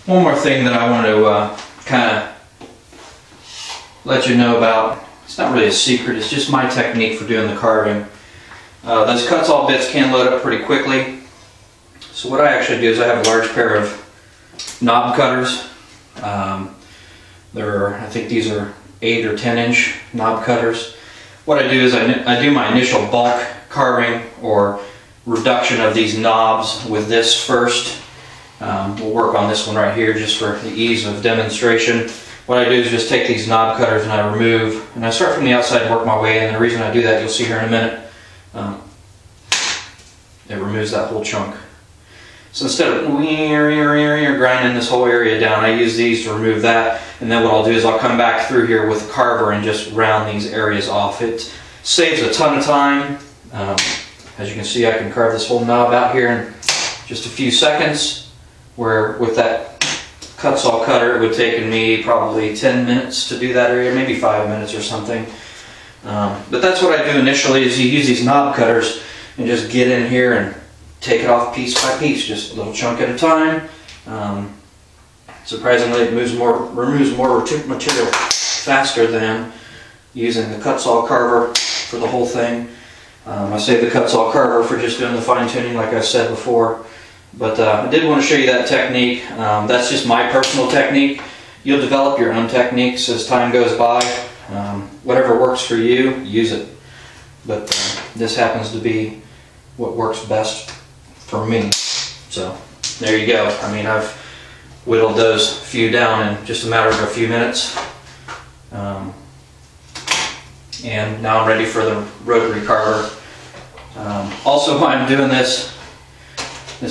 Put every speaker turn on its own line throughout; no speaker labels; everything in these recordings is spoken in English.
One more thing that I want to kind of let you know about. It's not really a secret, it's just my technique for doing the carving. Those Kutzall bits can load up pretty quickly. So what I actually do is I have a large pair of knob cutters. I think these are 8 or 10 inch knob cutters. What I do is I do my initial bulk carving or reduction of these knobs with this first. We'll work on this one right here just for the ease of demonstration. What I do is just take these knob cutters and I remove, and I start from the outside and work my way in. And the reason I do that, you'll see here in a minute, it removes that whole chunk. So instead of grinding this whole area down, I use these to remove that, and then what I'll do is I'll come back through here with a carver and just round these areas off. It saves a ton of time. As you can see, I can carve this whole knob out here in just a few seconds, where with that Kutzall cutter it would take me probably 10 minutes to do that area, maybe 5 minutes or something. But that's what I do initially, is you use these knob cutters and just get in here and take it off piece by piece, just a little chunk at a time. Surprisingly, it removes more material faster than using the Kutzall carver for the whole thing. I save the Kutzall carver for just doing the fine tuning, like I said before. But I did want to show you that technique. That's just my personal technique. You'll develop your own techniques as time goes by. Whatever works for you, use it. But this happens to be what works best for me. So there you go. I mean, I've whittled those few down in just a matter of a few minutes. And now I'm ready for the rotary carver. Also, while I'm doing this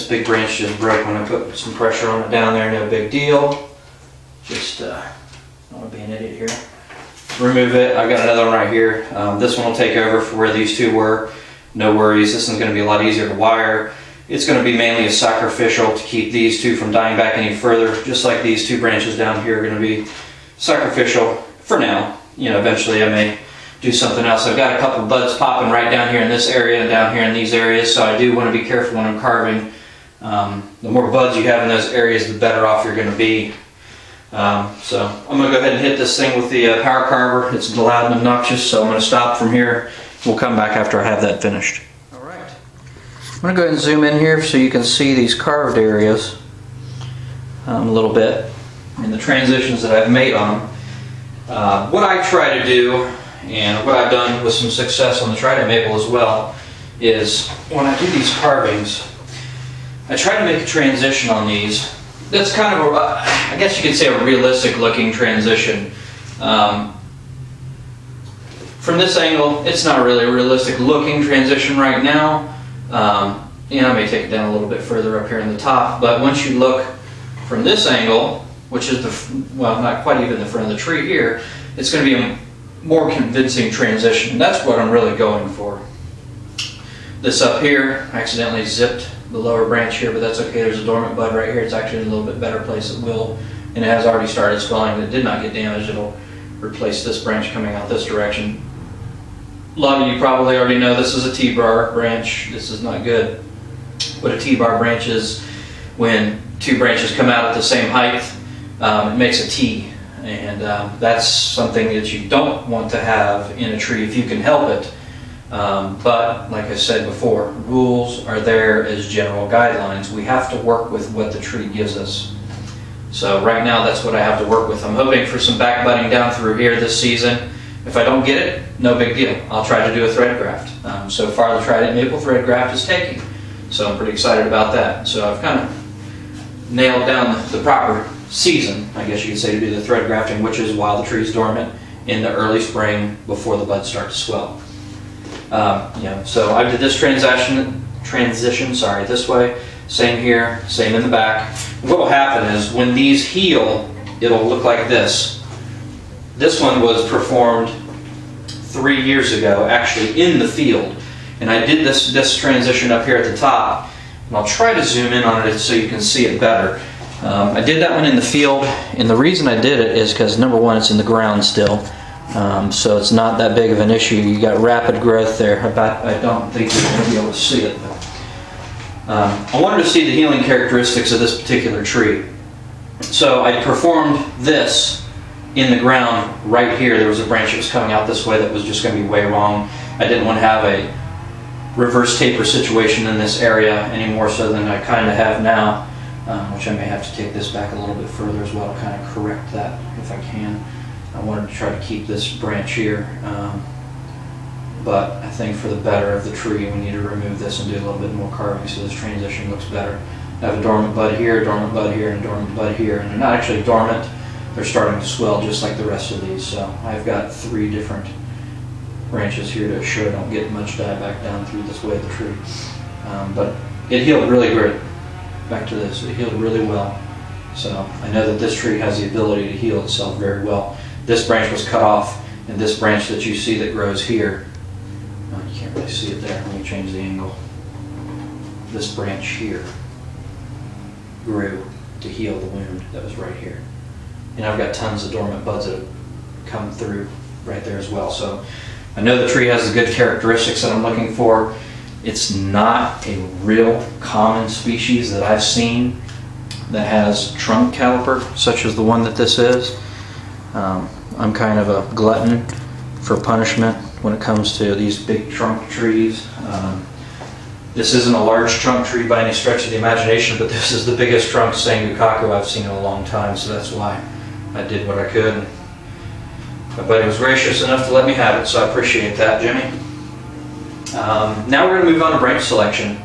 big branch just broke when I put some pressure on it down there. No big deal. Just, I don't want to be an idiot here. Remove it. I've got another one right here. This one will take over for where these two were. No worries. This one's going to be a lot easier to wire. It's going to be mainly a sacrificial to keep these two from dying back any further. Just like these two branches down here are going to be sacrificial for now. You know, eventually I may do something else. I've got a couple of buds popping right down here in this area and down here in these areas, so I do want to be careful when I'm carving. The more buds you have in those areas, the better off you're going to be. So I'm going to go ahead and hit this thing with the power carver. It's loud and obnoxious, so I'm going to stop from here. We'll come back after I have that finished. Alright. I'm going to go ahead and zoom in here so you can see these carved areas a little bit and the transitions that I've made on them. What I try to do, and what I've done with some success on the Trident Maple as well, is when I do these carvings, I try to make a transition on these that's kind of, I guess you could say, a realistic looking transition. From this angle, it's not really a realistic looking transition right now. You know, I may take it down a little bit further up here in the top, but once you look from this angle, which is well, not quite even the front of the tree here, it's going to be a more convincing transition. That's what I'm really going for. This up here, I accidentally zipped the lower branch here, but that's okay. There's a dormant bud right here. It's actually in a little bit better place. It will, and it has already started swelling. It did not get damaged. It'll replace this branch coming out this direction. A lot of you probably already know this is a T-bar branch. This is not good. What a T-bar branch is, when two branches come out at the same height, it makes a T, and that's something that you don't want to have in a tree if you can help it. But like I said before, rules are there as general guidelines. We have to work with what the tree gives us. So right now that's what I have to work with. I'm hoping for some back budding down through here this season. If I don't get it, no big deal. I'll try to do a thread graft. So far the Trident Maple thread graft is taking. So I'm pretty excited about that. So I've kind of nailed down the proper season, I guess you could say, to do the thread grafting, which is while the tree is dormant in the early spring before the buds start to swell. So I did this transition this way, same here, same in the back. What will happen is when these heal, it'll look like this. This one was performed 3 years ago, actually in the field, and I did this transition up here at the top, and I'll try to zoom in on it so you can see it better. I did that one in the field, and the reason I did it is because, number one, it's in the ground still. So it's not that big of an issue. You got rapid growth there. I don't think you're going to be able to see it. I wanted to see the healing characteristics of this particular tree. So I performed this in the ground right here. There was a branch that was coming out this way that was just going to be way wrong. I didn't want to have a reverse taper situation in this area any more so than I kind of have now, which I may have to take this back a little bit further as well to kind of correct that if I can. I wanted to try to keep this branch here, but I think for the better of the tree we need to remove this and do a little bit more carving so this transition looks better. I have a dormant bud here, dormant bud here, and dormant bud here, and they're not actually dormant, they're starting to swell just like the rest of these. So I've got 3 different branches here to assure I don't get much dieback down through this way of the tree. But it healed really great. Back to this, it healed really well. So I know that this tree has the ability to heal itself very well. This branch was cut off, and this branch that you see that grows here, you can't really see it there, let me change the angle. This branch here grew to heal the wound that was right here. And I've got tons of dormant buds that have come through right there as well. So I know the tree has the good characteristics that I'm looking for. It's not a real common species that I've seen that has trunk caliper, such as the one that this is. I'm kind of a glutton for punishment when it comes to these big trunk trees. This isn't a large trunk tree by any stretch of the imagination, but this is the biggest trunk Sangukaku I've seen in a long time, so that's why I did what I could. My buddy was gracious enough to let me have it, so I appreciate that, Jimmy. Now we're going to move on to branch selection.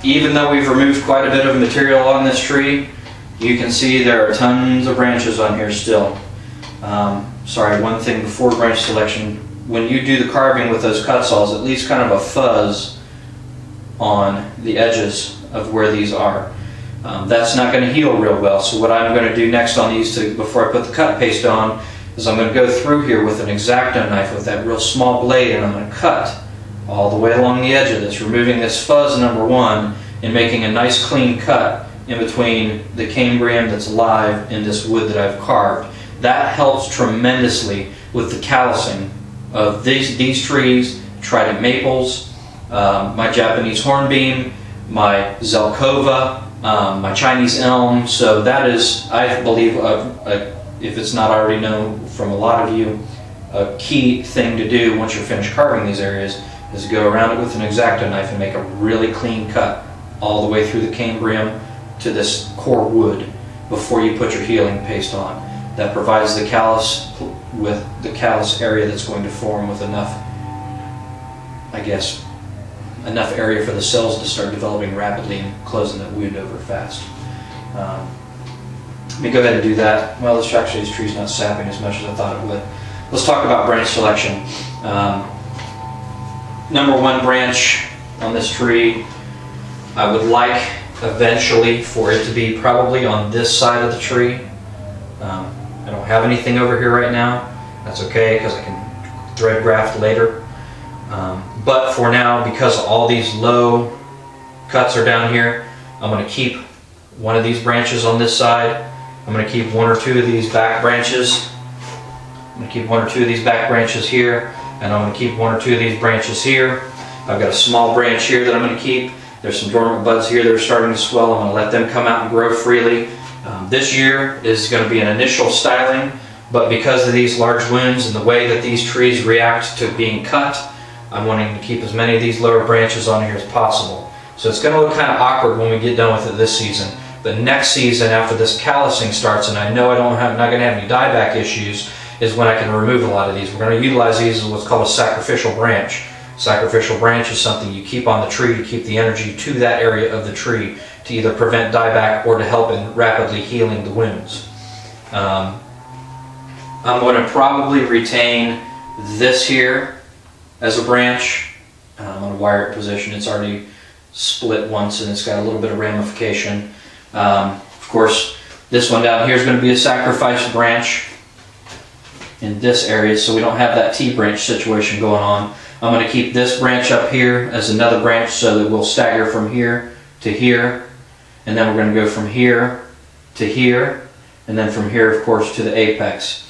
Even though we've removed quite a bit of material on this tree, you can see there are tons of branches on here still. Sorry, one thing before branch selection, when you do the carving with those cut saws, it leaves kind of a fuzz on the edges of where these are. That's not going to heal real well, so what I'm going to do next on these before I put the cut paste on is I'm going to go through here with an X-Acto knife with that real small blade, and I'm going to cut all the way along the edge of this, removing this fuzz number 1 and making a nice clean cut in between the cambrium that's live and this wood that I've carved. That helps tremendously with the callousing of these trees, trident maples, my Japanese hornbeam, my Zelkova, my Chinese elm. So that is, I believe, if it's not already known from a lot of you, a key thing to do once you're finished carving these areas is go around it with an X-Acto knife and make a really clean cut all the way through the cambrium to this core wood before you put your healing paste on. That provides the callus with the callus area that's going to form with enough, I guess, enough area for the cells to start developing rapidly and closing that wound over fast. Let me go ahead and do that. Well, this tree's not sapping as much as I thought it would. Let's talk about branch selection. Number 1 branch on this tree, I would like eventually for it to be probably on this side of the tree. I don't have anything over here right now. That's okay because I can thread graft later. But for now, because all these low cuts are down here, I'm going to keep one of these branches on this side. I'm going to keep 1 or 2 of these back branches. I'm going to keep 1 or 2 of these back branches here, and I'm going to keep 1 or 2 of these branches here. I've got a small branch here that I'm going to keep. There's some dormant buds here that are starting to swell. I'm going to let them come out and grow freely. This year is going to be an initial styling, but because of these large wounds and the way that these trees react to being cut, I'm wanting to keep as many of these lower branches on here as possible. So it's going to look kind of awkward when we get done with it this season. But next season, after this callousing starts, and I know I'm not going to have any dieback issues, is when I can remove a lot of these. We're going to utilize these as what's called a sacrificial branch. Sacrificial branch is something you keep on the tree to keep the energy to that area of the tree to either prevent dieback or to help in rapidly healing the wounds. I'm going to probably retain this here as a branch. I'm going to wire it position. It's already split once and it's got a little bit of ramification. Of course, this one down here is going to be a sacrifice branch in this area, so we don't have that T-branch situation going on. I'm going to keep this branch up here as another branch so that we'll stagger from here to here, and then we're going to go from here to here, and then from here, of course, to the apex.